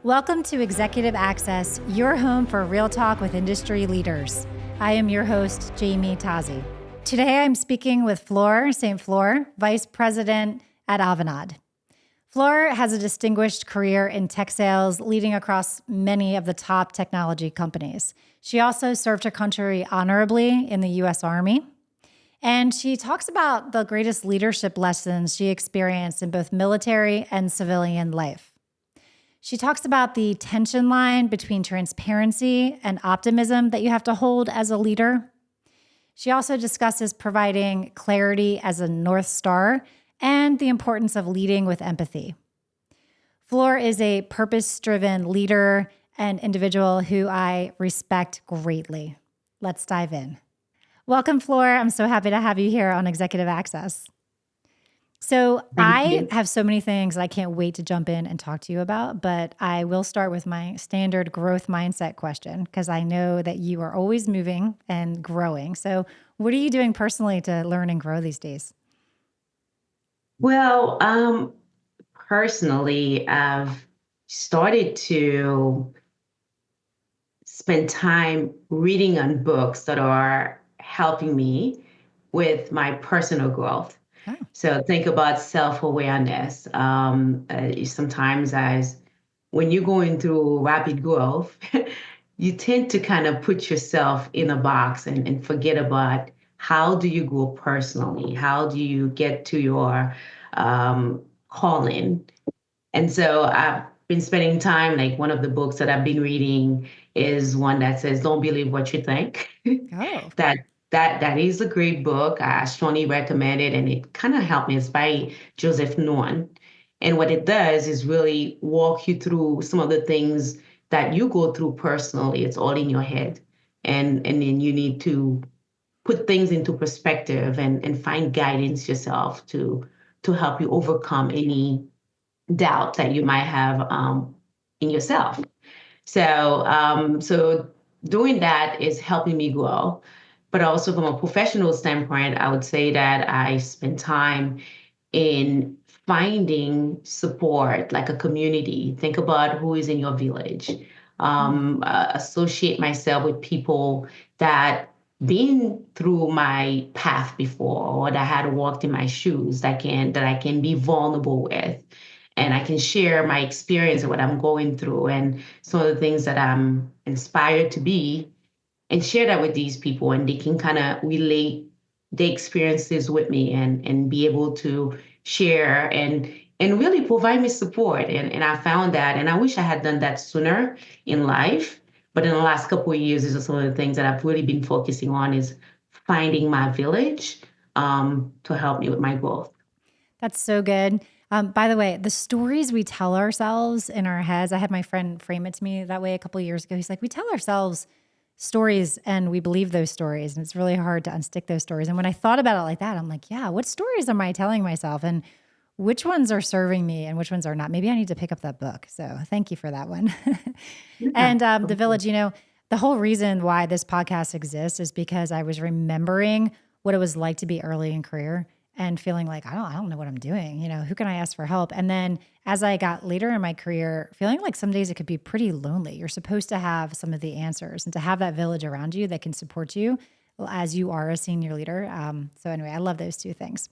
Welcome to Executive Access, your home for real talk with industry leaders. I am your host, Jamie Tazi. Today I'm speaking with Flore Saint Fleur, Vice President at Avanade. Flore has a distinguished career in tech sales, leading across many of the top technology companies. She also served her country honorably in the U.S. Army. And she talks about the greatest leadership lessons she experienced in both military and civilian life. She talks about the tension line between transparency and optimism that you have to hold as a leader. She also discusses providing clarity as a North Star and the importance of leading with empathy. Flore is a purpose-driven leader and individual who I respect greatly. Let's dive in. Welcome, Flore. I'm so happy to have you here on Executive Access. So Thank I you. have so many things I can't wait to jump in and talk to you about, but I will start with my standard growth mindset question because I know that you are always moving and growing. So what are you doing personally to learn and grow these days? Well, personally, I've started to spend time reading on books that are helping me with my personal growth. Oh, So think about self-awareness. Sometimes as when you're going through rapid growth, you tend to kind of put yourself in a box and forget about how do you grow personally? How do you get to your calling? And so I've been spending time, like one of the books that I've been reading is one that says, "Don't believe what you think." oh, that that is a great book. I strongly recommend it, and it kind of helped me. It's by Joseph Norn, and what it does is really walk you through some of the things that you go through personally. It's all in your head, and then you need to put things into perspective and find guidance yourself to help you overcome any doubt that you might have in yourself. So doing that is helping me grow. But also from a professional standpoint, I would say that I spend time in finding support, like a community. Think about who is in your village. mm, Associate myself with people that been through my path before or that had walked in my shoes that I can be vulnerable with and I can share my experience of what I'm going through and some of the things that I'm inspired to be and share that with these people and they can kind of relate the experiences with me and be able to share and really provide me support. And I found that and I wish I had done that sooner in life. But in the last couple of years, these are some of the things that I've really been focusing on is finding my village to help me with my growth. that's so good. By the way, the stories we tell ourselves in our heads, I had my friend frame it to me that way a couple of years ago. He's like, we tell ourselves stories and we believe those stories, and it's really hard to unstick those stories. And when I thought about it like that, I'm like, yeah, what stories am I telling myself? And which ones are serving me and which ones are not? Maybe I need to pick up that book. So thank you for that one. Yeah. And The Village, the whole reason why this podcast exists is because I was remembering what it was like to be early in career and feeling like, I don't know what I'm doing. Who can I ask for help? And then as I got later in my career, feeling like some days it could be pretty lonely. You're supposed to have some of the answers and to have that village around you that can support you as you are a senior leader. So anyway, I love those two things.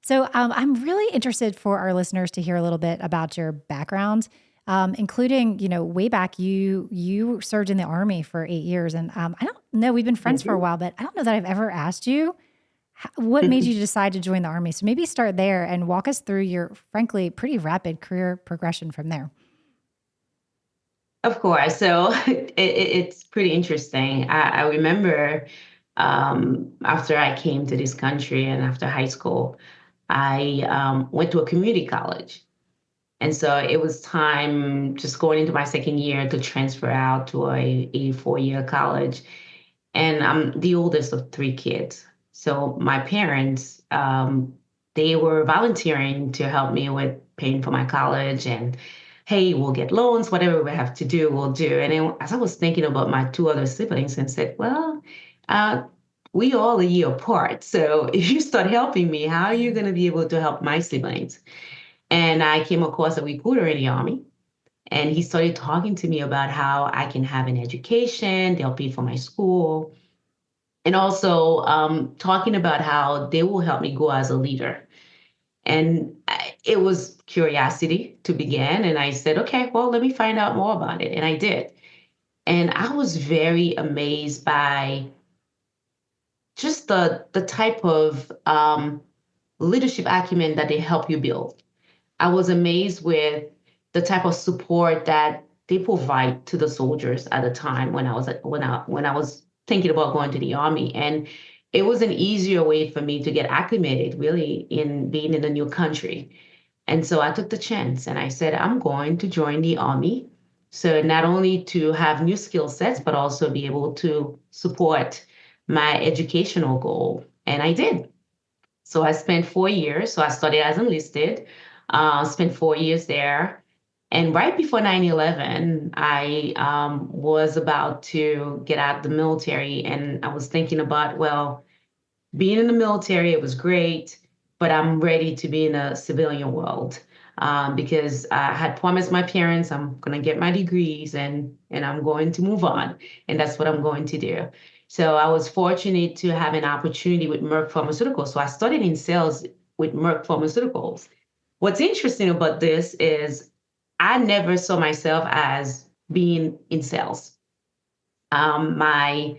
So I'm really interested for our listeners to hear a little bit about your background, including, way back you served in the Army for 8 years, and I don't know, we've been friends for a while, but I don't know that I've ever asked you what made you decide to join the Army. So maybe start there and walk us through your, frankly, pretty rapid career progression from there. Of course. So it's pretty interesting. I remember after I came to this country and after high school, I went to a community college. And so it was time just going into my second year to transfer out to a 4-year college. And I'm the oldest of three kids. So my parents, they were volunteering to help me with paying for my college and hey, we'll get loans, whatever we have to do, we'll do. And then as I was thinking about my two other siblings and said, well, uh, we all a year apart. So if you start helping me, how are you going to be able to help my siblings? And I came across a recruiter in the Army And he started talking to me about how I can have an education, they'll pay for my school, and also talking about how they will help me go as a leader. And it was curiosity to begin. And I said, okay, well, let me find out more about it. And I did. And I was very amazed by just the type of leadership acumen that they help you build. I was amazed with the type of support that they provide to the soldiers at the time when I was thinking about going to the army. And it was an easier way for me to get acclimated really in being in a new country. And so I took the chance and I said, I'm going to join the army. So not only to have new skill sets, but also be able to support my educational goal. And I did. So I spent 4 years. So I started as enlisted, spent 4 years there. And right before 9/11, I was about to get out of the military. And I was thinking about, well, being in the military, it was great, but I'm ready to be in a civilian world because I had promised my parents I'm going to get my degrees and I'm going to move on, and that's what I'm going to do. So I was fortunate to have an opportunity with Merck Pharmaceuticals. So I started in sales with Merck Pharmaceuticals. What's interesting about this is I never saw myself as being in sales. My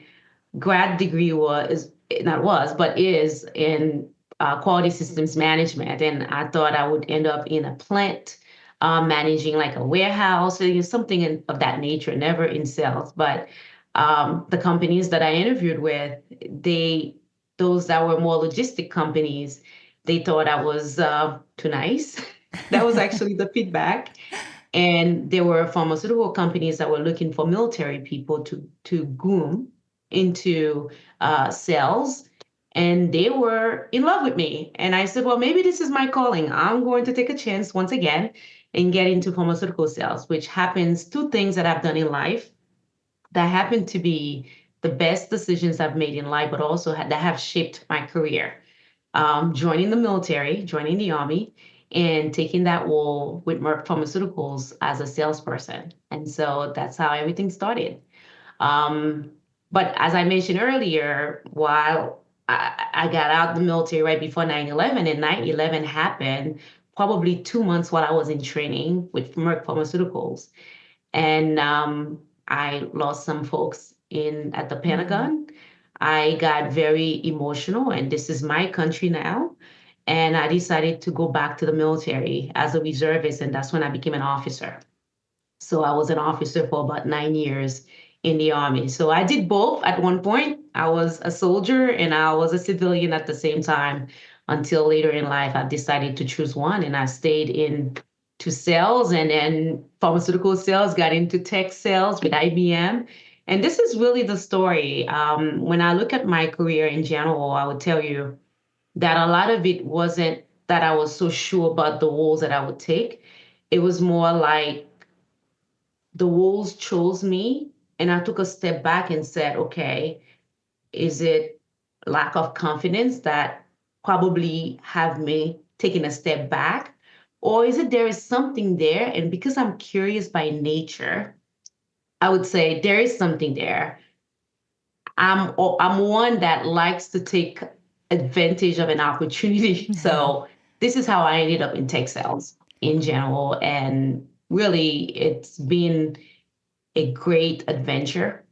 grad degree was not was but is in quality systems management, and I thought I would end up in a plant managing like a warehouse or something of that nature, never in sales. But the companies that I interviewed with, they those that were more logistic companies, they thought I was too nice. That was actually the feedback. And there were pharmaceutical companies that were looking for military people to groom into sales. And they were in love with me. And I said, well, maybe this is my calling. I'm going to take a chance once again and get into pharmaceutical sales, which happens two things that I've done in life that happen to be the best decisions I've made in life, but also that have shaped my career. Joining the military, joining the army, and taking that role with Merck Pharmaceuticals as a salesperson. And so that's how everything started. Um, but as I mentioned earlier, while I got out of the military right before 9/11, and 9/11 happened probably 2 months while I was in training with Merck Pharmaceuticals. And I lost some folks in at the Mm. Pentagon. I got very emotional, and this is my country now. And I decided to go back to the military as a reservist, and that's when I became an officer. So I was an officer for about 9 years in the Army. So I did both at one point. I was a soldier and I was a civilian at the same time until later in life I decided to choose one, and I stayed in to sales and then pharmaceutical sales, got into tech sales with IBM. And this is really the story. When I look at my career in general, I would tell you that a lot of it wasn't that I was so sure about the roles that I would take. It was more like the wolves chose me, and I took a step back and said, okay, is it lack of confidence that probably have me taking a step back? Or is it there is something there? And because I'm curious by nature, I would say there is something there. I'm one that likes to take advantage of an opportunity. So this is how I ended up in tech sales in general. And really, it's been a great adventure.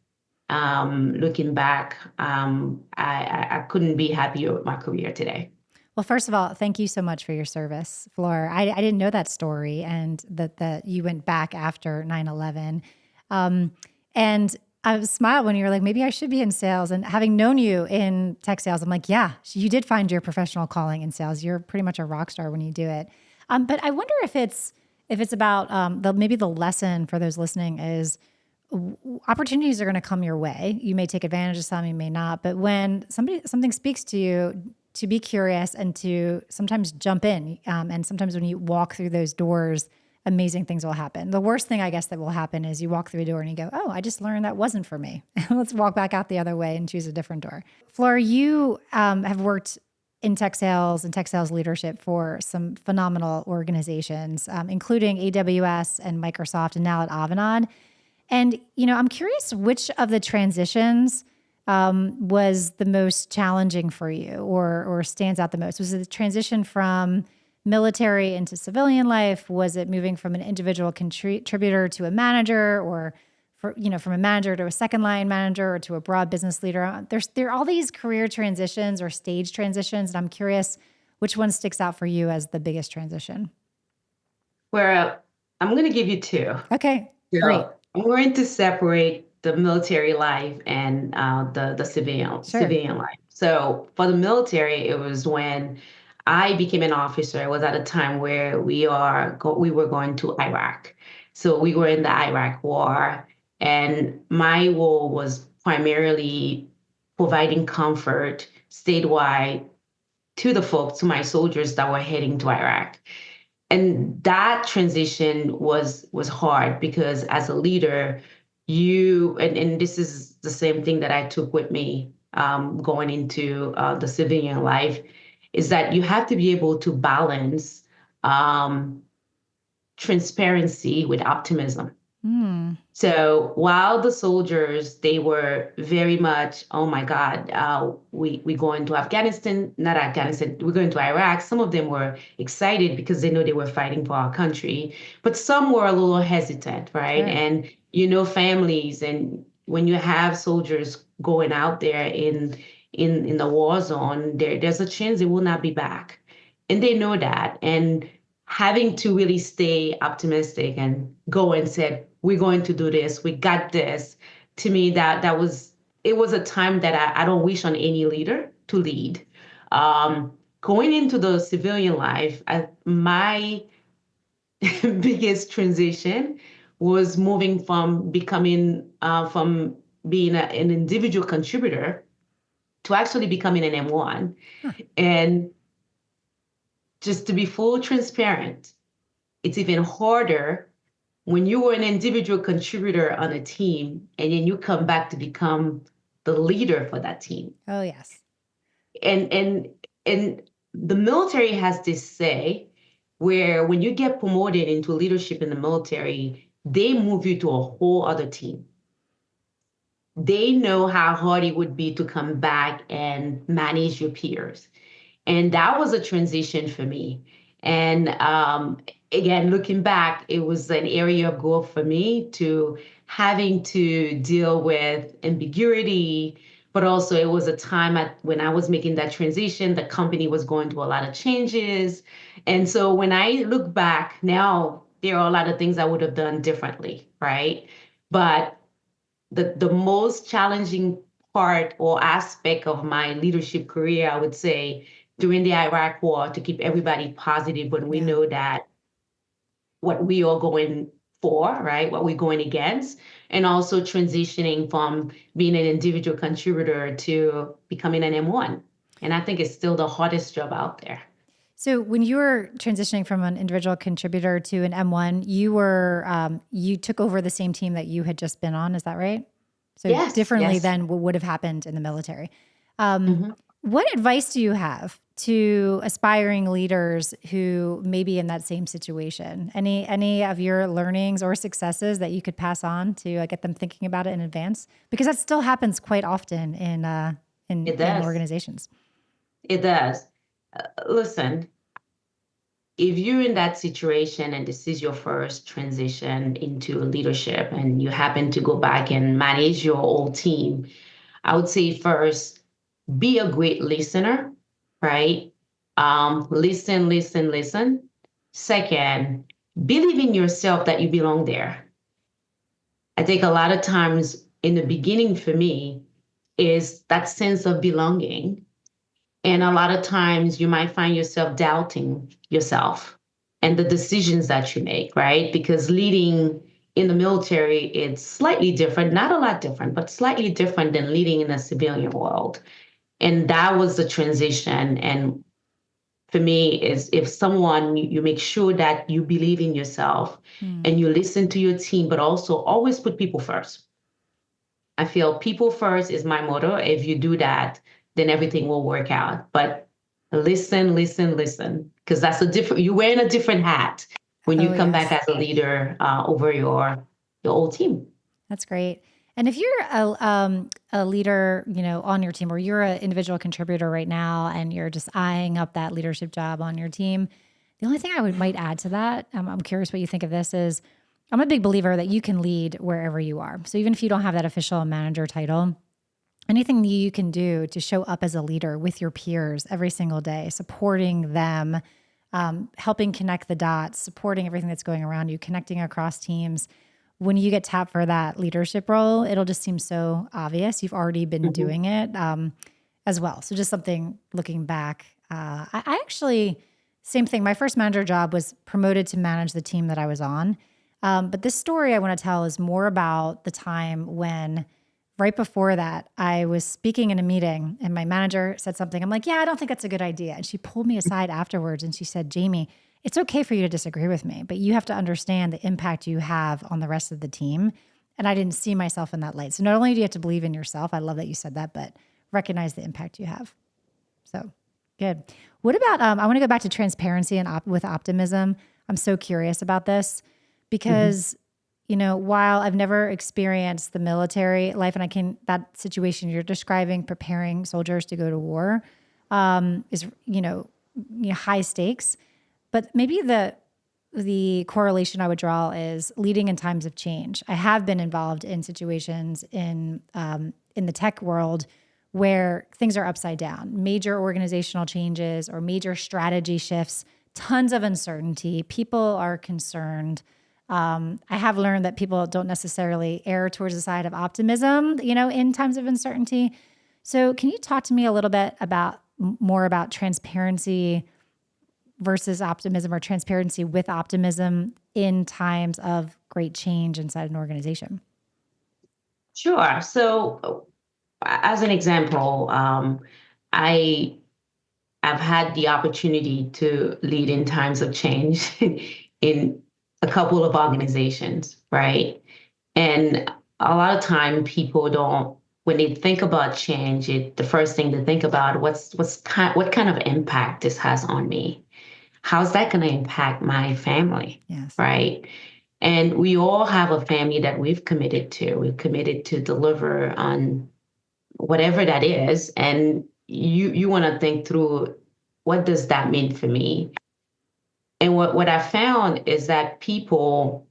Looking back, I couldn't be happier with my career today. Well, first of all, thank you so much for your service, Flore. I didn't know that story, and that you went back after 9/11. And I smiled when you were like, maybe I should be in sales. And having known you in tech sales, I'm like, yeah, you did find your professional calling in sales. You're pretty much a rock star when you do it. But I wonder if it's about maybe the lesson for those listening is opportunities are going to come your way. You may take advantage of some, you may not. But when something speaks to you, to be curious and to sometimes jump in. And sometimes when you walk through those doors, amazing things will happen. The worst thing I guess that will happen is you walk through a door and you go, oh, I just learned that wasn't for me. Let's walk back out the other way and choose a different door. Flora, you have worked in tech sales and tech sales leadership for some phenomenal organizations, including AWS and Microsoft, and now at Avanade. And, I'm curious which of the transitions was the most challenging for you or stands out the most? Was it the transition from military into civilian life? Was it moving from an individual contributor to a manager, or from a manager to a second line manager, or to a broad business leader? There are all these career transitions or stage transitions. And I'm curious which one sticks out for you as the biggest transition. Where I'm going to give you two. Okay, great. So I'm going to separate the military life and the civilian life. So for the military, it was when I became an officer. It was at a time where we were going to Iraq. So we were in the Iraq War, and my role was primarily providing comfort statewide to my soldiers that were heading to Iraq. And that transition was hard because as a leader, and this is the same thing that I took with me going into the civilian life, is that you have to be able to balance um, transparency with optimism. Mm, So while the soldiers, they were very much, oh my God, we going to Afghanistan, not Afghanistan, we're going to Iraq. Some of them were excited because they know they were fighting for our country, but some were a little hesitant, right? sure. And families, and when you have soldiers going out there in the war zone, there's a chance they will not be back, and they know that. And having to really stay optimistic and go and said, we're going to do this, we got this. To me, it was a time that I don't wish on any leader to lead. Going into the civilian life, my biggest transition was moving from being an individual contributor to actually becoming an M1. Huh. And just to be full transparent, it's even harder when you were an individual contributor on a team and then you come back to become the leader for that team. Oh, yes. And the military has this say where when you get promoted into leadership in the military, they move you to a whole other team. They know how hard it would be to come back and manage your peers. And that was a transition for me. And again, looking back, it was an area of growth for me, to having to deal with ambiguity, but also it was a time when I was making that transition, the company was going through a lot of changes. And so when I look back now, there are a lot of things I would have done differently, right? But the most challenging part or aspect of my leadership career, I would say, during the Iraq War, to keep everybody positive when we Yeah. know that what we are going for, right? What we're going against, and also transitioning from being an individual contributor to becoming an M1. And I think it's still the hardest job out there. So when you were transitioning from an individual contributor to an M1, you took over the same team that you had just been on. Is that right? So Yes, differently yes. than what would have happened in the military. Mhm. What advice do you have to aspiring leaders who may be in that same situation? Any of your learnings or successes that you could pass on to get them thinking about it in advance? Because that still happens quite often in It in does. organizations. It does. Listen, if you're in that situation and this is your first transition into leadership and you happen to go back and manage your old team, I would say first, be a great listener, right? Listen, listen, listen. Second, believe in yourself that you belong there. I think a lot of times in the beginning for me is that sense of belonging. And a lot of times you might find yourself doubting yourself and the decisions that you make, right? Because leading in the military, it's slightly different, not a lot different, but slightly different than leading in the civilian world. And that was the transition. And for me, is if someone, you make sure that you believe in yourself Hmm. and you listen to your team, but also always put people first. I feel people first is my motto. If you do that, then everything will work out. But Listen, listen, listen, because that's a different. You're wearing a different hat when Oh, you come back yes. as a leader over your old team. That's great. And if you're a leader, on your team, or you're an individual contributor right now, and you're just eyeing up that leadership job on your team, the only thing I would might add to that, I'm curious what you think of this, is I'm a big believer that you can lead wherever you are. So even if you don't have that official manager title, anything you can do to show up as a leader with your peers every single day, supporting them, helping connect the dots, supporting everything that's going around you, connecting across teams. When you get tapped for that leadership role, it'll just seem so obvious. You've already been Mhm. doing it as well. So just something looking back. I actually, same thing. My first manager job was promoted to manage the team that I was on. But this story I want to tell is more about the time when, right before that, I was speaking in a meeting and my manager said something. I'm like, yeah, I don't think that's a good idea. And she pulled me aside afterwards and she said, Jamie, it's okay for you to disagree with me, but you have to understand the impact you have on the rest of the team. And I didn't see myself in that light. So not only do you have to believe in yourself, I love that you said that, but recognize the impact you have. So good. What about, I want to go back to transparency and with optimism. I'm so curious about this Mhm. because, while I've never experienced the military life, and that situation you're describing, preparing soldiers to go to war, is, high stakes. But maybe the correlation I would draw is leading in times of change. I have been involved in situations in the tech world where things are upside down, major organizational changes or major strategy shifts, tons of uncertainty. People are concerned. I have learned that people don't necessarily err towards the side of optimism, in times of uncertainty. So, can you talk to me a little bit more about transparency versus optimism, or transparency with optimism in times of great change inside an organization? Sure. So, as an example, I I've had the opportunity to lead in times of change in a couple of organizations, right? And a lot of time people don't, when they think about change, the first thing to think about what kind of impact this has on me. How's that going to impact my family, Yes. right? And we all have a family that we've committed to. We've committed to deliver on whatever that is, and you want to think through, what does that mean for me? And what I found is that people,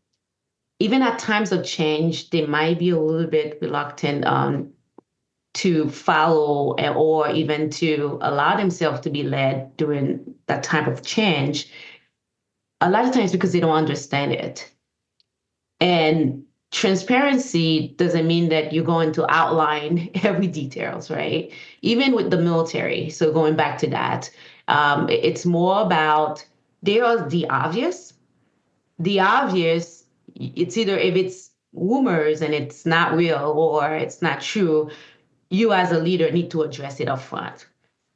even at times of change, they might be a little bit reluctant to follow, or even to allow themselves to be led during that type of change, a lot of times because they don't understand it. And transparency doesn't mean that you're going to outline every details, right? Even with the military. So going back to that, it's more about, there are the obvious. It's either, if it's rumors and it's not real or it's not true, you as a leader need to address it up front.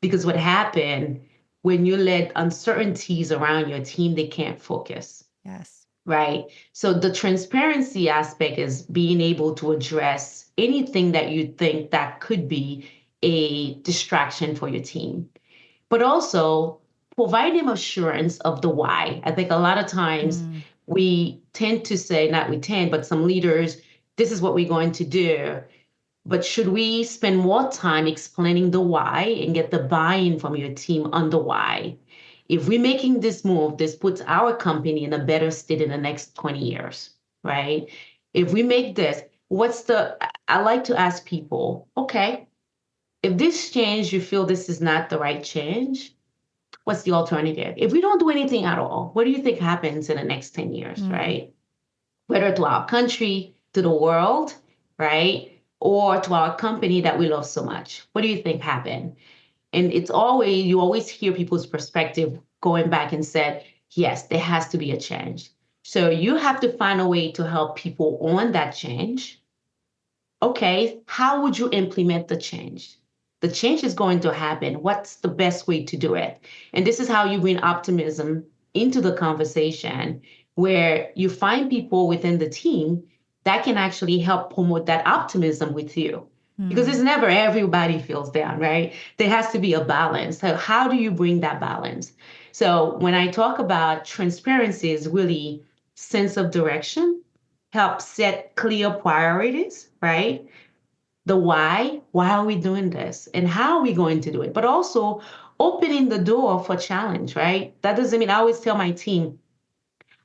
Because what happened, when you let uncertainties around your team, they can't focus. Yes. Right. So the transparency aspect is being able to address anything that you think that could be a distraction for your team, but also provide them assurance of the why. I think a lot of times Mm, we tend to say, not we tend, but some leaders, this is what we're going to do. But should we spend more time explaining the why and get the buy-in from your team on the why? If we're making this move, this puts our company in a better state in the next 20 years, right? If we make this, I like to ask people, okay, if this change, you feel this is not the right change, what's the alternative? If we don't do anything at all, what do you think happens in the next 10 years, mm, right? Whether to our country, to the world, right? Or to our company that we love so much. What do you think happened? And you always hear people's perspective going back and said, yes, there has to be a change. So you have to find a way to help people on that change. Okay, how would you implement the change? The change is going to happen. What's the best way to do it? And this is how you bring optimism into the conversation, where you find people within the team that can actually help promote that optimism with you. because it's never everybody feels down, right? There has to be a balance. So how do you bring that balance? So when I talk about transparency is really sense of direction, help set clear priorities, right? The why are we doing this? And how are we going to do it? But also opening the door for challenge, right? That doesn't mean I always tell my team,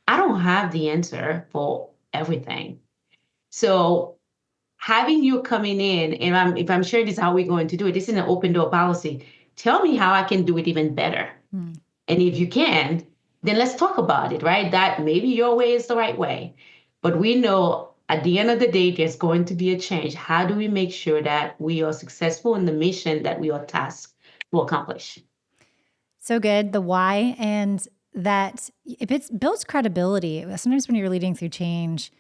I don't have the answer for everything. So having you coming in, and if I'm sharing this, how we're going to do it, this is an open door policy. Tell me how I can do it even better. And if you can, then let's talk about it, right? That maybe your way is the right way. But we know at the end of the day, there's going to be a change. How do we make sure that we are successful in the mission that we are tasked to accomplish? So good. The why, and that if it builds credibility, sometimes when you're leading through change,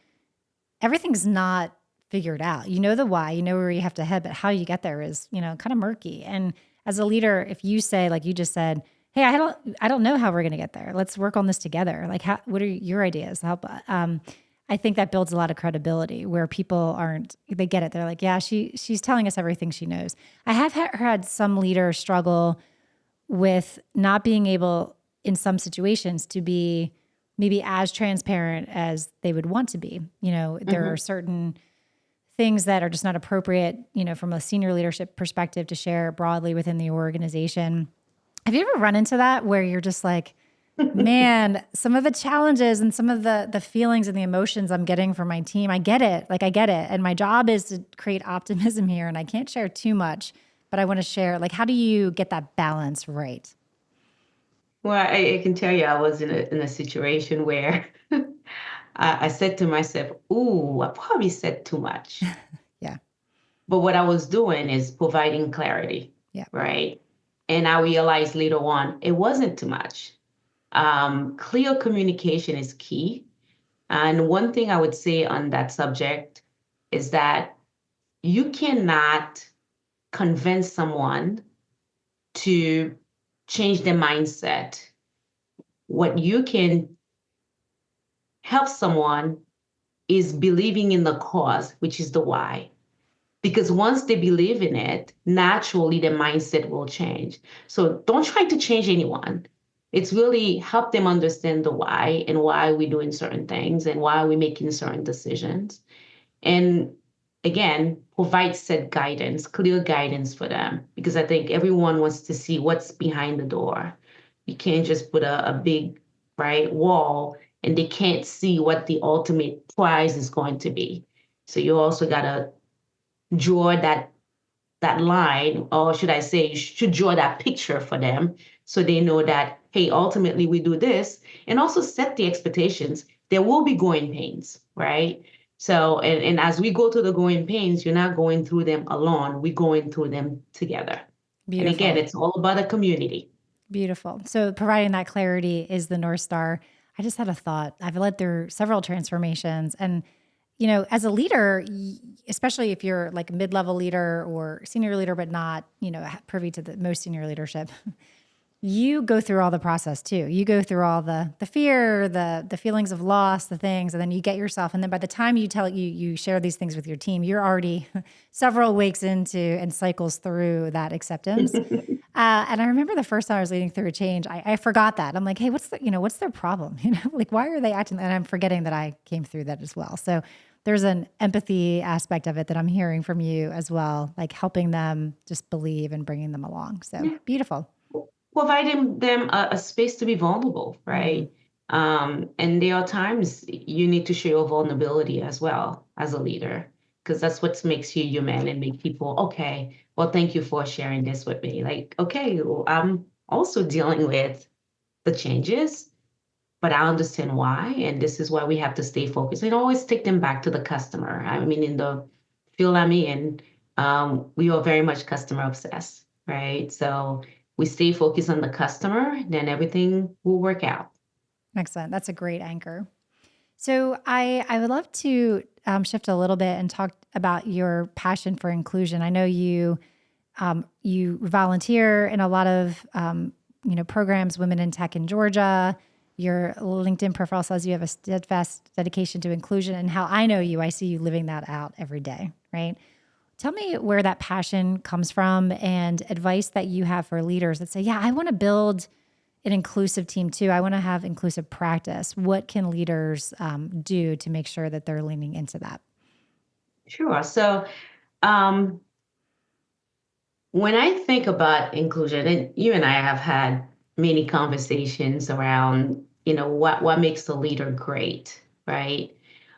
everything's not figured out. You know the why, you know where you have to head, but how you get there is, kind of murky. And as a leader, if you say, like you just said, hey, I don't know how we're going to get there. Let's work on this together. Like, what are your ideas? Help. I think that builds a lot of credibility where people they get it. They're like, yeah, she's telling us everything she knows. I have had some leaders struggle with not being able in some situations to be maybe as transparent as they would want to be. There are certain things that are just not appropriate, from a senior leadership perspective to share broadly within the organization. Have you ever run into that where you're just like, man, some of the challenges and some of the feelings and the emotions I'm getting from my team, I get it. Like, I get it. And my job is to create optimism here, and I can't share too much, but I want to share, like, how do you get that balance right? Well, I can tell you, I was in a situation where I said to myself, "Ooh, I probably said too much." Yeah. But what I was doing is providing clarity, Yeah. right? And I realized later on it wasn't too much. Clear communication is key. And one thing I would say on that subject is that you cannot convince someone to change their mindset. What you can help someone is believing in the cause, which is the why. Because once they believe in it, naturally their mindset will change. So don't try to change anyone. It's really help them understand the why and why we're doing certain things and why we're making certain decisions. And again, provide set guidance, clear guidance for them, because I think everyone wants to see what's behind the door. You can't just put a big, right, wall and they can't see what the ultimate prize is going to be. So you also got to draw that line, or should I say, you should draw that picture for them so they know that, hey, ultimately we do this, and also set the expectations. There will be growing pains, right? So, and as we go through the growing pains, you're not going through them alone. We're going through them together. And again, Beautiful. it's all about a community. Beautiful. So providing that clarity is the North Star. I just had a thought. I've led through several transformations, and as a leader, especially if you're like a mid-level leader or senior leader, but not, privy to the most senior leadership, you go through all the process too. You go through all the fear, the feelings of loss, the things, and then you get yourself. And then by the time you share these things with your team, you're already several weeks into and cycles through that acceptance. And I remember the first time I was leading through a change, I forgot that. I'm like, hey, what's their problem? Like, why are they acting? And I'm forgetting that I came through that as well. So there's an empathy aspect of it that I'm hearing from you as well, like helping them just believe and bringing them along. So beautiful. Providing them a space to be vulnerable, right? And there are times you need to show your vulnerability as well as a leader, because that's what makes you human and make people, okay, well, thank you for sharing this with me. Like, okay, well, I'm also dealing with the changes, but I understand why. And this is why we have to stay focused and always take them back to the customer. I mean, in the field I'm in, we are very much customer obsessed, right? So we stay focused on the customer, then everything will work out. Excellent. That's a great anchor. So I would love to shift a little bit and talk about your passion for inclusion. I know you volunteer in a lot of programs, Women in Tech in Georgia. Your LinkedIn profile says you have a steadfast dedication to inclusion, and how I know you, I see you living that out every day, right? Tell me where that passion comes from and advice that you have for leaders that say, yeah, I want to build an inclusive team too. I want to have inclusive practice. What can leaders do to make sure that they're leaning into that? Sure. So, um, when I think about inclusion, and you and I have had many conversations around, what makes a leader great, right?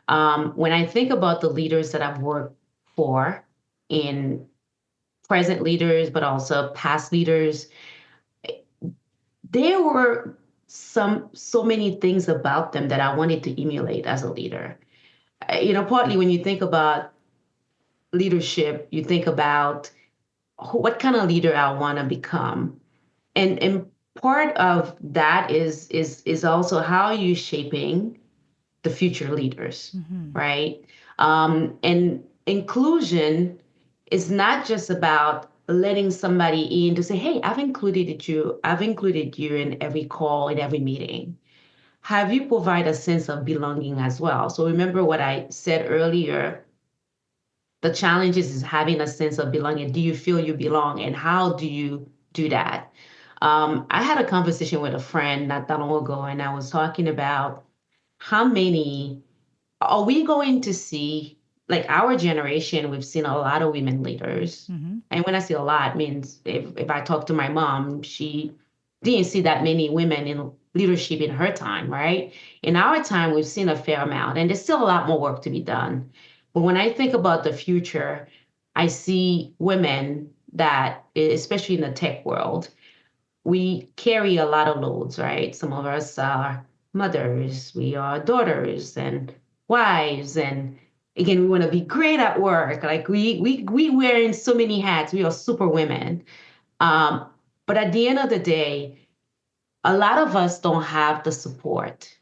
When I think about the leaders that I've worked for, in present leaders, but also past leaders, there were so many things about them that I wanted to emulate as a leader. Partly when you think about leadership, you think about what kind of leader I want to become. And part of that is also how are you shaping the future leaders, Mm-hmm. right? And inclusion is not just about letting somebody in to say, hey, I've included you in every call, in every meeting. Have you provide a sense of belonging as well? So remember what I said earlier, the challenge is having a sense of belonging. Do you feel you belong? And how do you do that? I had a conversation with a friend not that long ago, and I was talking about how many are we going to see, like our generation, we've seen a lot of women leaders. Mm-hmm. And when I say a lot, means if I talk to my mom, she didn't see that many women in leadership in her time, right? In our time, we've seen a fair amount, and there's still a lot more work to be done. But when I think about the future, I see women that, especially in the tech world, we carry a lot of loads, right? Some of us are mothers, we are daughters and wives, and again, we want to be great at work. Like we wearing so many hats. We are super women. Um, but at the end of the day, a lot of us don't have the support.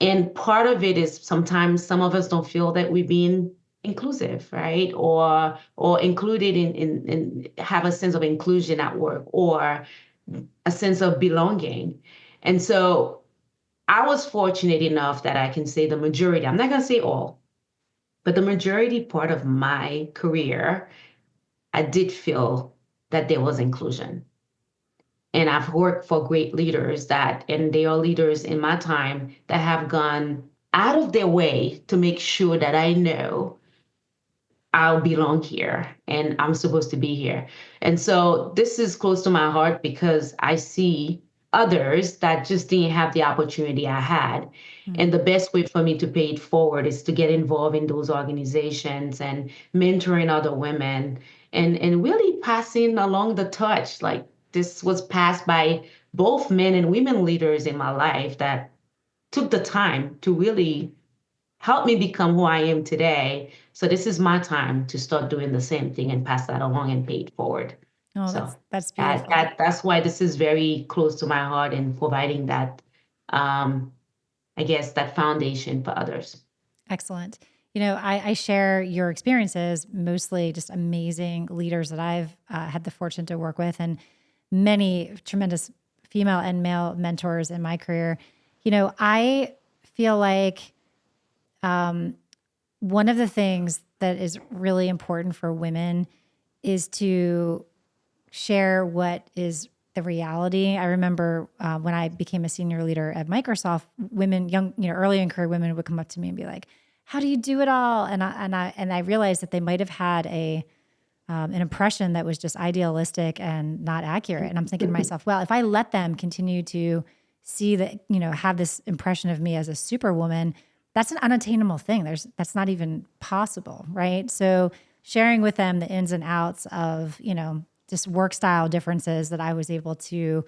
And part of it is sometimes some of us don't feel that we're being inclusive, right? Or included in have a sense of inclusion at work or a sense of belonging. And so I was fortunate enough that I can say the majority, I'm not going to say all, but the majority part of my career, I did feel that there was inclusion. And I've worked for great leaders and they are leaders in my time that have gone out of their way to make sure that I know I'll belong here and I'm supposed to be here. And so this is close to my heart because I see others that just didn't have the opportunity I had. Mm-hmm. And the best way for me to pay it forward is to get involved in those organizations and mentoring other women and really passing along the torch. Like this was passed by both men and women leaders in my life that took the time to really help me become who I am today. So this is my time to start doing the same thing and pass that along and pay it forward. Oh, So that's that, beautiful. that that's why this is very close to my heart in providing that, um, I guess, that foundation for others. Excellent. I share your experiences, mostly just amazing leaders that I've had the fortune to work with, and many tremendous female and male mentors in my career. I feel like one of the things that is really important for women is to share what is the reality. I remember when I became a senior leader at Microsoft, women, young, early in career women would come up to me and be like, "How do you do it all?" And I realized that they might have had an impression that was just idealistic and not accurate. And I'm thinking to myself, well, if I let them continue to see that, have this impression of me as a superwoman, that's an unattainable thing. That's not even possible, right? So sharing with them the ins and outs of, just work style differences that I was able to,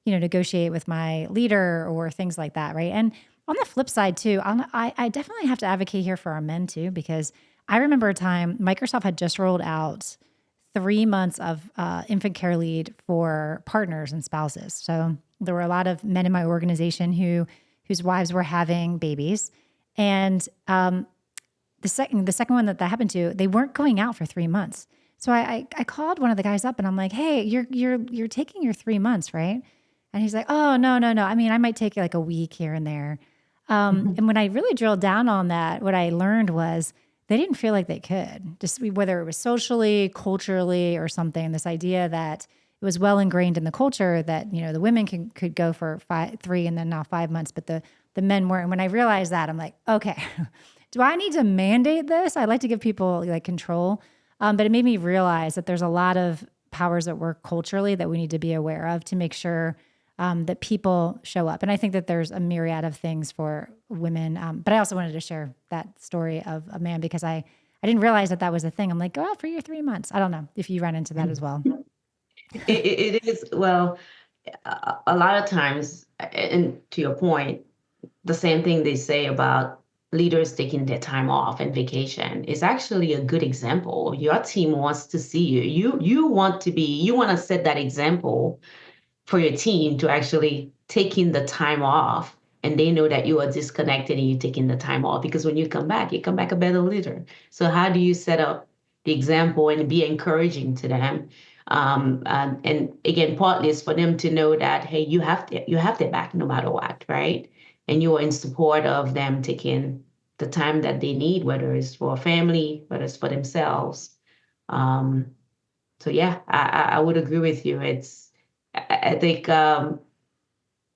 negotiate with my leader or things like that, right? And on the flip side too, I definitely have to advocate here for our men too, because I remember a time Microsoft had just rolled out 3 months of infant care leave for partners and spouses. So there were a lot of men in my organization whose wives were having babies, and the second one that happened to, they weren't going out for 3 months. So I called one of the guys up and I'm like, "Hey, you're taking your 3 months, right?" And he's like, "Oh, no, no, no. I mean, I might take like a week here and there." And when I really drilled down on that, what I learned was they didn't feel like they could, just whether it was socially, culturally, or something. This idea that it was well ingrained in the culture that, you know, the women could go for 3 and then now 5 months, but the men weren't. And when I realized that, I'm like, okay, do I need to mandate this? I like to give people like control. But it made me realize that there's a lot of powers at work culturally that we need to be aware of to make sure that people show up. And I think that there's a myriad of things for women. But I also wanted to share that story of a man because I didn't realize that was a thing. I'm like, go out for your 3 months. I don't know if you run into that as well. It is, well, a lot of times, and to your point, the same thing they say about leaders taking their time off and vacation is actually a good example. Your team wants to see you. You want to be, you want to set that example for your team to actually taking the time off, and they know that you are disconnected and you're taking the time off, because when you come back a better leader. So how do you set up the example and be encouraging to them? And again, partly is for them to know that, hey, you have their back no matter what, right? And you are in support of them taking the time that they need, whether it's for family, whether it's for themselves. Um, so yeah, I would agree with you. I think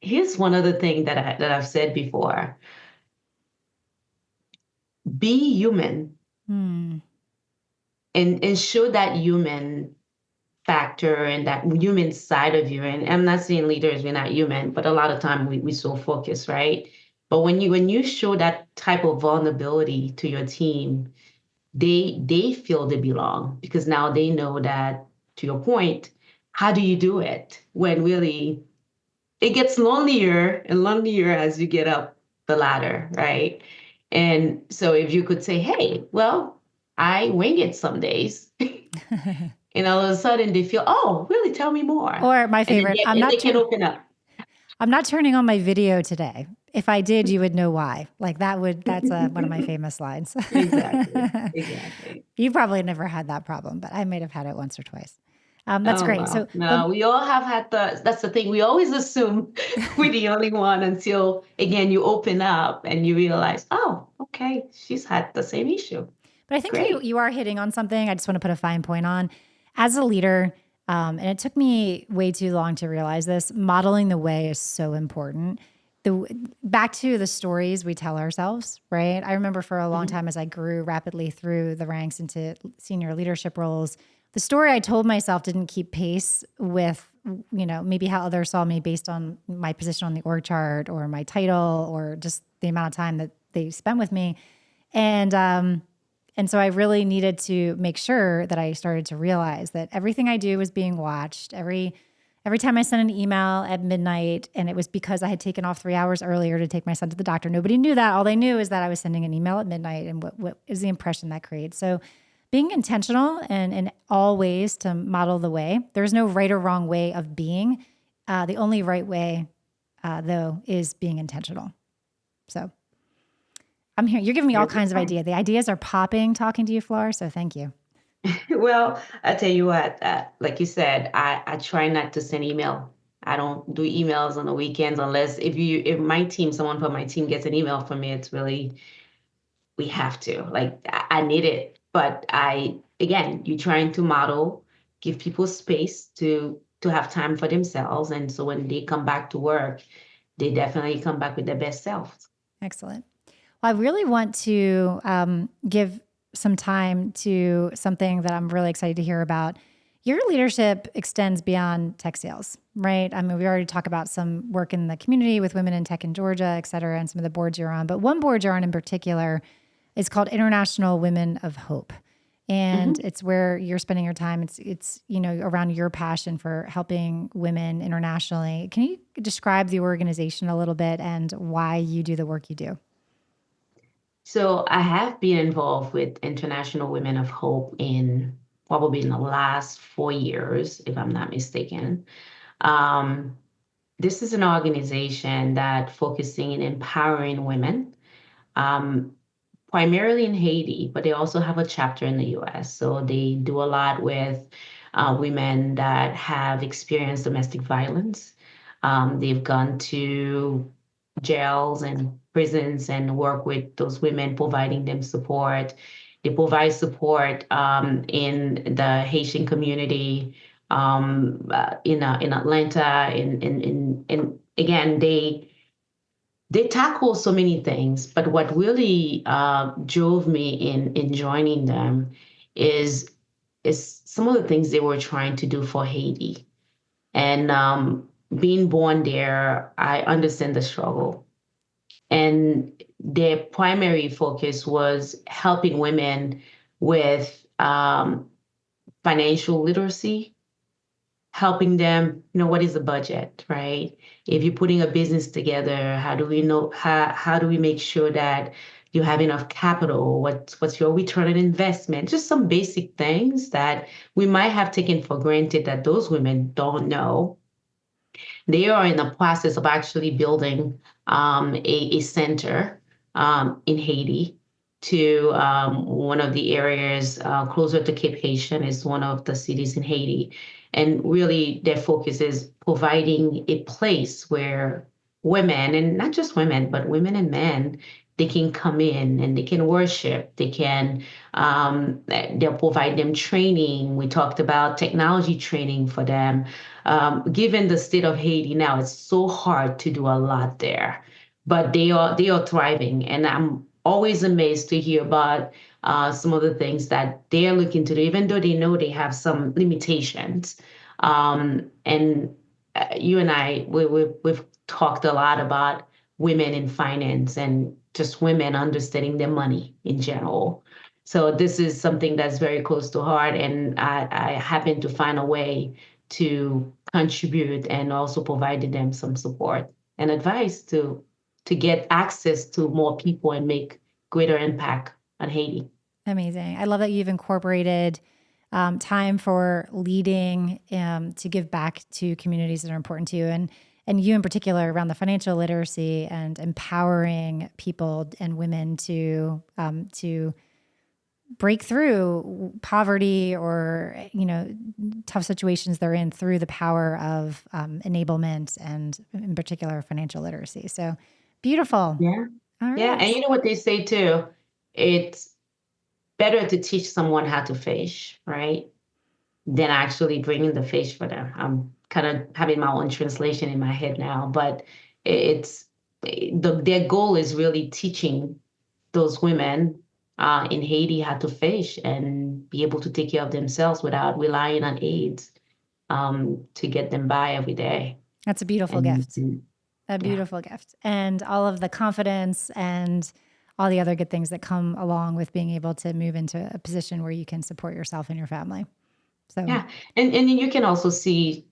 here's one other thing that I've said before: be human Hmm. and show that human factor and that human side of you. And I'm not saying leaders we're not human, but a lot of time we so focus, right? But when you show that type of vulnerability to your team, they feel they belong, because now they know that, to your point, how do you do it when really it gets lonelier and lonelier as you get up the ladder, right? And so if you could say, hey, well, I wing it some days, and all of a sudden they feel, oh, really, tell me more. Or my And then favorite, they can open up. I'm not turning on my video today. If I did, you would know why. Like that's one of my famous lines. Exactly. You probably never had that problem, but I might have had it once or twice. That's Oh, great. So, well, no, we all have had that's the thing. We always assume we're the only one until, again, you open up and you realize, oh, okay, she's had the same issue. but I think Great. you are hitting on something. I just want to put a fine point on. As a leader, and it took me way too long to realize this, modeling the way is so important. Back to the stories we tell ourselves, right? I remember for a long Mhm. time as I grew rapidly through the ranks into senior leadership roles, the story I told myself didn't keep pace with, you know, maybe how others saw me based on my position on the org chart or my title or just the amount of time that they spent with me. And so I really needed to make sure that I started to realize that everything I do was being watched. Every time I sent an email at midnight, and it was because I had taken off 3 hours earlier to take my son to the doctor. Nobody knew that. All they knew is that I was sending an email at midnight, and what is the impression that creates. So being intentional and in all ways to model the way. There's no right or wrong way of being. The only right way, though, is being intentional. So I'm here. You're giving me all Here's the kinds of thing. ideas. The ideas are popping talking to you, Flore. So thank you. Well, I tell you what, like you said, I try not to send email. I don't do emails on the weekends unless if my team, someone from my team gets an email from me, it's really, we have to. Like I need it. But again, you're trying to model, give people space to have time for themselves. And so when they come back to work, they definitely come back with their best selves. Excellent. Well, I really want to give some time to something that I'm really excited to hear about. Your leadership extends beyond tech sales, right? I mean, we already talked about some work in the community with women in tech in Georgia, et cetera, and some of the boards you're on. But one board you're on in particular is called International Women of Hope. And Mhm. it's where you're spending your time. It's you know around your passion for helping women internationally. Can you describe the organization a little bit and why you do the work you do? So I have been involved with International Women of Hope in probably in the last 4 years, if I'm not mistaken. Um, this is an organization that focusing in empowering women, um, primarily in Haiti, but they also have a chapter in the US. So they do a lot with women that have experienced domestic violence. They've gone to jails and prisons and work with those women, providing them support. They provide support in the Haitian community in Atlanta. In again, they tackle so many things, but what really drove me in joining them is is some of the things they were trying to do for Haiti. And being born there, I understand the struggle. And their primary focus was helping women with financial literacy, helping them know what is the budget, right? If you're putting a business together, how do we know how do we make sure that you have enough capital? What's your return on investment? Just some basic things that we might have taken for granted that those women don't know. They are in the process of actually building a center in Haiti to one of the areas closer to Cape Haitian is one of the cities in Haiti. And really their focus is providing a place where women, and not just women, but women and men, they can come in and they can worship. They'll provide them training. We talked about technology training for them. Given the state of Haiti now, it's so hard to do a lot there, but they are thriving, and I'm always amazed to hear about some of the things that they are looking to do, even though they know they have some limitations. And you and we've talked a lot about women in finance and just women understanding their money in general. So this is something that's very close to heart, and I happen to find a way to contribute and also provided them some support and advice to get access to more people and make greater impact on Haiti. Amazing. I love that you've incorporated time for leading to give back to communities that are important to you, and you in particular around the financial literacy and empowering people and women to break through poverty or tough situations they're in through the power of enablement and in particular financial literacy. So beautiful. Yeah. All Yeah. right. And you know what they say too? It's better to teach someone how to fish, right? Than actually bringing the fish for them. I'm kind of having my own translation in my head now, but it's their goal is really teaching those women in Haiti how to fish and be able to take care of themselves without relying on aids to get them by every day. That's a beautiful And, gift. and A yeah, beautiful gift. And all of the confidence and all the other good things that come along with being able to move into a position where you can support yourself and your family. So, yeah, and then you can also see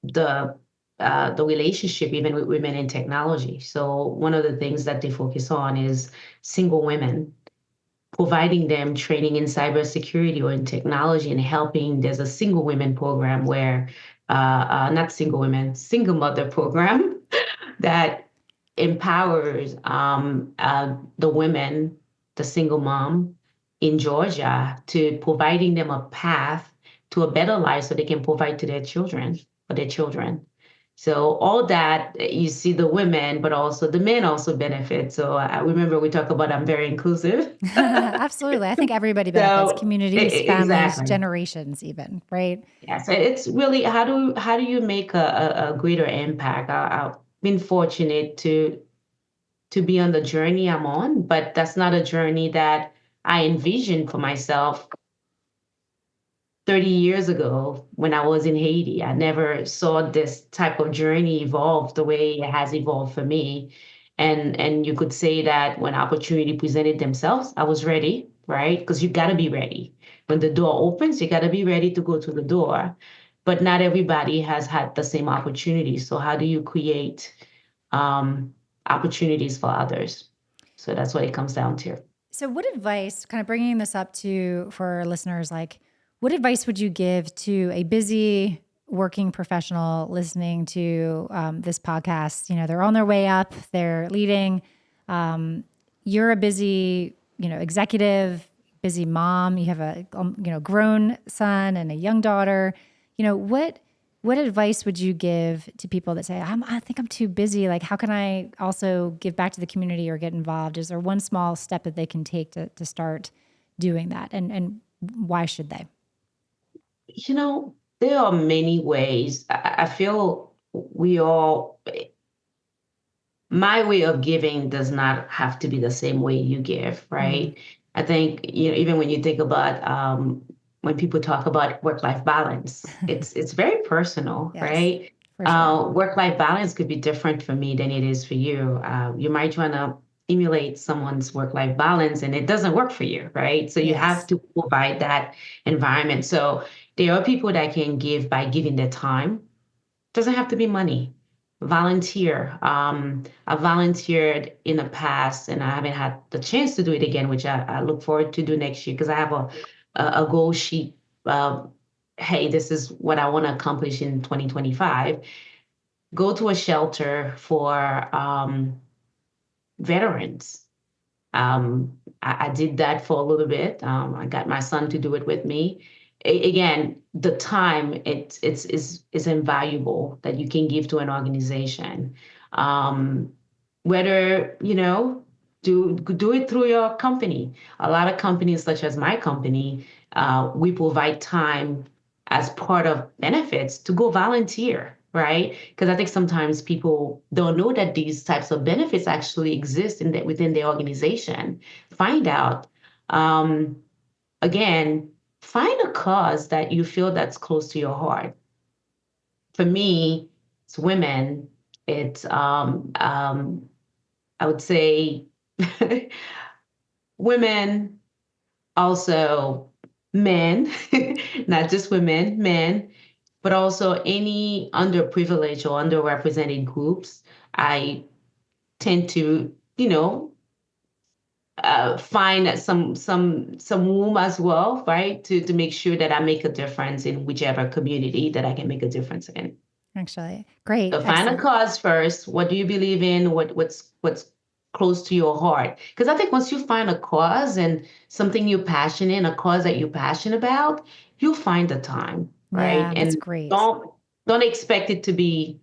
the the relationship even with women in technology. So one of the things that they focus on is single women, providing them training in cybersecurity or in technology and helping. There's a single women program where, not single women, single mother program that empowers the women, the single mom in Georgia, to providing them a path to a better life so they can provide to their children, for their children. So all that you see the women, but also the men also benefit. So I remember we talk about I'm very inclusive. absolutely. I think everybody benefits So communities, families, exactly. generations, even, right? Yeah, so it's really how do you make a greater impact? I've been fortunate to be on the journey I'm on, but that's not a journey that I envisioned for myself 30 years ago when I was in Haiti. I never saw this type of journey evolve the way it has evolved for me. And you could say that when opportunity presented themselves, I was ready, right? Because you got to be ready. When the door opens, you got to be ready to go to the door. But not everybody has had the same opportunity. So how do you create opportunities for others? So that's what it comes down to. So, what advice, kind of bringing this up to for our listeners, like what advice would you give to a busy working professional listening to this podcast? They're on their way up, they're leading. You're a busy, executive, busy mom. You have a grown son and a young daughter. What advice would you give to people that say, I think I'm too busy? Like, how can I also give back to the community or get involved? Is there one small step that they can take to start doing that, and why should they? There are many ways. I feel we all, my way of giving does not have to be the same way you give, Mm, right? I think, even when you think about when people talk about work-life balance, it's very personal, yes, right? for sure. Work-life balance could be different for me than it is for you. You might try to emulate someone's work-life balance and it doesn't work for you, right? So you have Yes. to provide that environment. So there are people that can give by giving their time. Doesn't have to be money. Volunteer. I volunteered in the past, and I haven't had the chance to do it again, which I look forward to do next year because I have a goal sheet. Uh, hey, this is what I want to accomplish in 2025. Go to a shelter for veterans. I did that for a little bit. I got my son to do it with me. Again, the time it's invaluable that you can give to an organization. Um, Whether do it through your company. A lot of companies, such as my company, we provide time as part of benefits to go volunteer, right? Because I think sometimes people don't know that these types of benefits actually exist within the organization. Find out. Um, Again, find a cause that you feel that's close to your heart. For me, it's women. It's I would say women, also men, not just women, men, but also any underprivileged or underrepresented groups. I tend to, find some room as well, right, to make sure that I make a difference in whichever community that I can make a difference in. Actually, great. So find a Excellent. cause first. What do you believe in? What's close to your heart? Because I think once you find a cause and something you're passionate in, a cause that you're passionate about, you'll find the time, right? Yeah, that's And great. don't expect it to be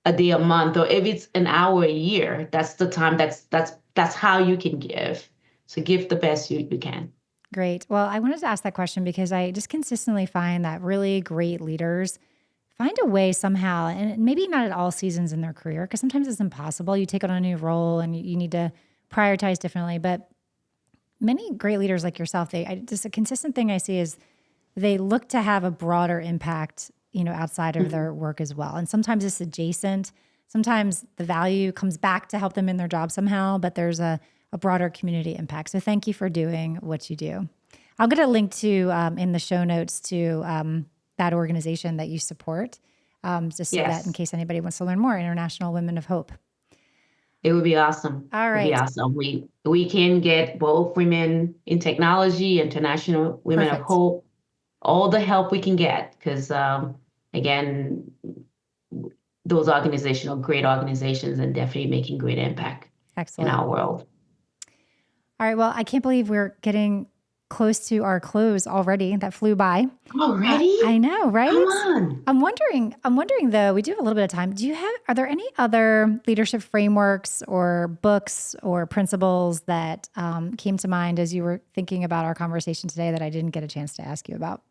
a day a month, or if it's an hour a year, that's the time. That's how you can give. So give the best you can. Great. Well, I wanted to ask that question because I just consistently find that really great leaders find a way somehow, and maybe not at all seasons in their career, because sometimes it's impossible. You take on a new role and you need to prioritize differently. But many great leaders like yourself, just a consistent thing I see is they look to have a broader impact, outside of Mhm. their work as well. And sometimes it's adjacent. Sometimes the value comes back to help them in their job somehow, but there's a broader community impact. So thank you for doing what you do. I'll get a link to in the show notes to that organization that you support, just so that in Yes, case anybody wants to learn more, International Women of Hope. it would be awesome. All It would be right. awesome. We can get both women in technology, international women of Perfect. hope, all the help we can get, because again, those organizations are great organizations and definitely making great impact in Excellent. our world. All right. Well, I can't believe we're getting close to our close already. That flew by. I Already? know, Come right? on. I'm wondering though, we do have a little bit of time. Are there any other leadership frameworks or books or principles that came to mind as you were thinking about our conversation today that I didn't get a chance to ask you about?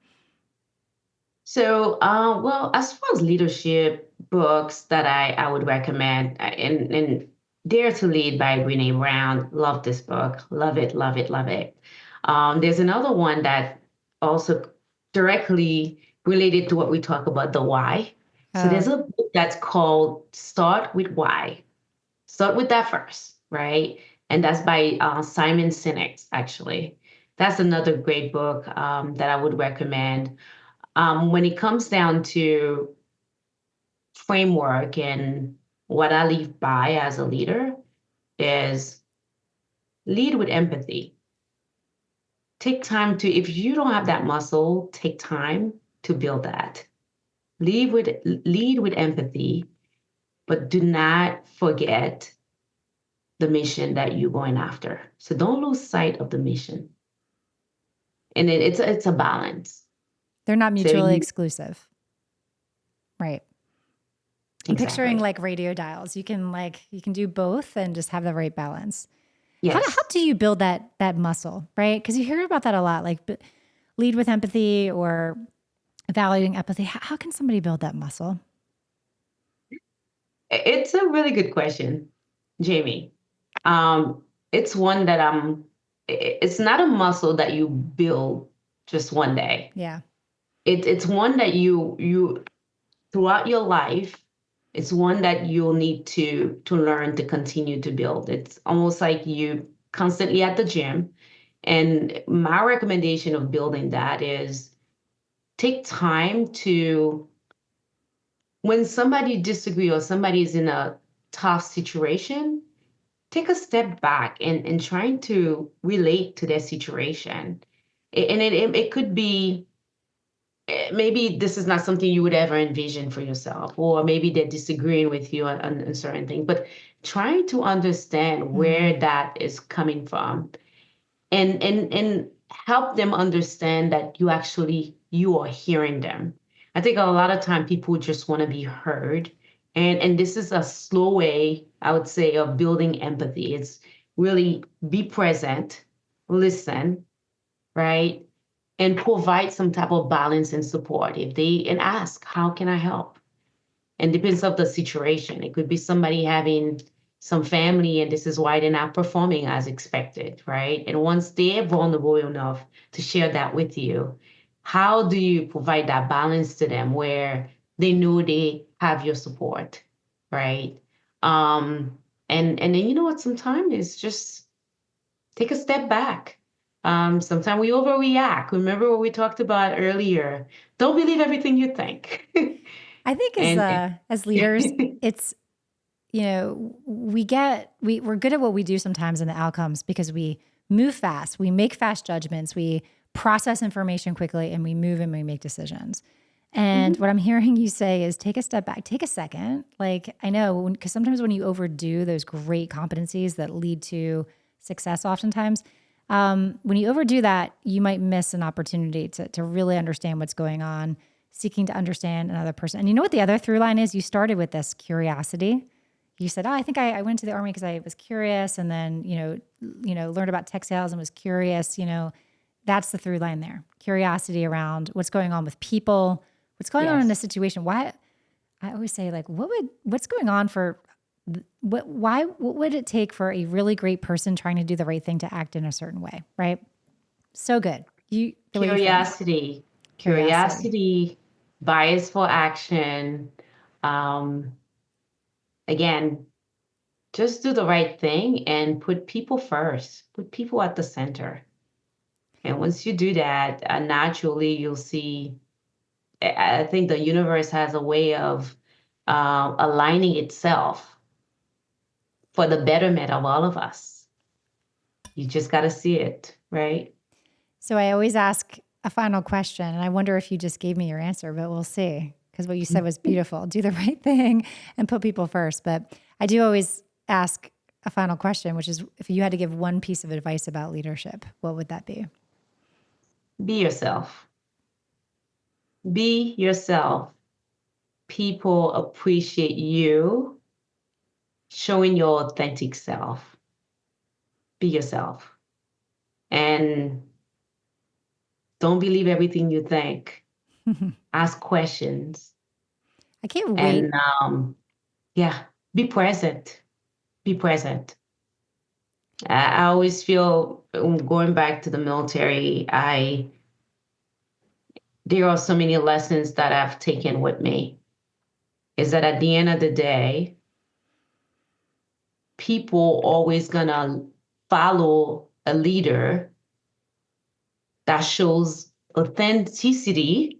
So, well, as far as leadership books that I would recommend, and Dare to Lead by Brene Brown, love this book, love it, love it, love it. There's another one that also directly related to what we talk about, the why. So Oh, there's a book that's called Start with Why. Start with that first, right? And that's by Simon Sinek, actually. That's another great book that I would recommend. When it comes down to framework and what I live by as a leader is lead with empathy. Take time to, if you don't have that muscle, take time to build that. Lead with empathy, but do not forget the mission that you're going after. So don't lose sight of the mission. And it's a balance. they're not So mutually exclusive, right? I'm picturing exactly. like radio dials. You can do both and just have the right balance. How Yes. do you build that muscle, right? Because you hear about that a lot, like lead with empathy or evaluating empathy. How can somebody build that muscle? It's a really good question, Jamie. Um, it's one that it's not a muscle that you build just one day. Yeah. It's one that you throughout your life, it's one that you'll need to learn to continue to build. It's almost like you constantly at the gym. And my recommendation of building that is take time to when somebody disagree or somebody is in a tough situation, take a step back and trying to relate to their situation. And it could be maybe this is not something you would ever envision for yourself, or maybe they're disagreeing with you on certain things, but trying to understand Mm, where that is coming from and help them understand that you are hearing them. I think a lot of time people just want to be heard. And this is a slow way, I would say, of building empathy. It's really be present, listen, right? And provide some type of balance and support. If they and ask, how can I help? And depends of the situation. It could be somebody having some family and this is why they're not performing as expected, right? And once they're vulnerable enough to share that with you, how do you provide that balance to them where they know they have your support, right? Um, and then you know what? Sometimes it's just take a step back. Sometimes we overreact. Remember what we talked about earlier. Don't believe everything you think. I think and as leaders, it's we're good at what we do sometimes in the outcomes because we move fast, we make fast judgments, we process information quickly, and we move and we make decisions. And Mhm. what I'm hearing you say is take a step back, take a second. Like I know because sometimes when you overdo those great competencies that lead to success, oftentimes when you overdo that, you might miss an opportunity to really understand what's going on, seeking to understand another person. And you know what the other through line is? You started with this curiosity. You said, "Oh, I think I went to the army because I was curious, and then learned about textiles and was curious." That's the through line there: curiosity around what's going on with people, what's going on in a Yes. situation. Why I always say, like, what's going on for what would it take for a really great person trying to do the right thing to act in a certain way, right? So good. The way you frame it, Curiosity, curiosity. curiosity, bias for action. Um, again, just do the right thing and put people first, put people at the center. And once you do that, naturally you'll see. I think the universe has a way of aligning itself for the betterment of all of us. You just got to see it, right? So I always ask a final question, and I wonder if you just gave me your answer, but we'll see. Because what you said was beautiful. Do the right thing and put people first. But I do always ask a final question, which is if you had to give one piece of advice about leadership, what would that be? Be yourself. Be yourself. People appreciate you showing your authentic self. Be yourself. And don't believe everything you think. Ask questions. I can't And wait. yeah, be present. Be present. I always feel going back to the military, there are so many lessons that I've taken with me. Is that at the end of the day, people always gonna follow a leader that shows authenticity,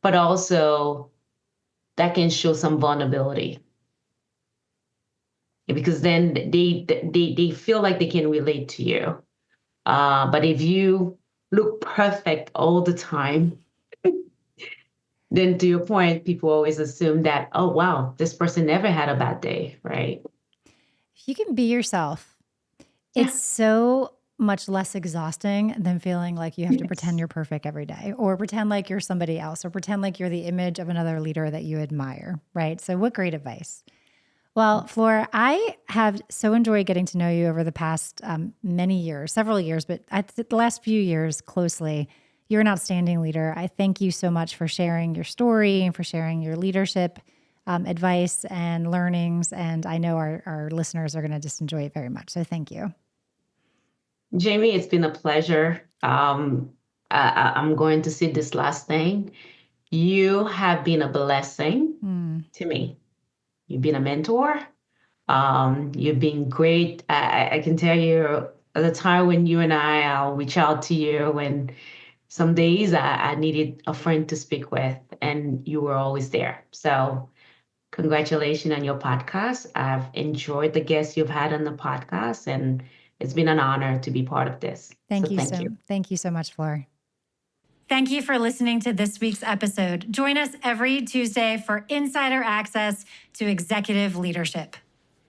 but also that can show some vulnerability. Because then they feel like they can relate to you. But if you look perfect all the time, then to your point, people always assume that, oh wow, this person never had a bad day, right? If you can be yourself, it's Yeah. so much less exhausting than feeling like you have to pretend Yes. you're perfect every day or pretend like you're somebody else or pretend like you're the image of another leader that you admire, right? So, what great advice. Well, Flore, I have so enjoyed getting to know you over the past many years, several years, but the last few years closely. You're an outstanding leader. I thank you so much for sharing your story and for sharing your leadership advice and learnings. And I know our listeners are going to just enjoy it very much. So thank you. Jamie, it's been a pleasure. I'm going to say this last thing. You have been a blessing to me. You've been a mentor. You've been great. I can tell you at the time when you and I'll reach out to you when some days I needed a friend to speak with, and you were always there. So congratulations on your podcast. I've enjoyed the guests you've had on the podcast, and it's been an honor to be part of this. Thank So you thank you. Thank you so much, Flore. Thank you for listening to this week's episode. Join us every Tuesday for insider access to executive leadership.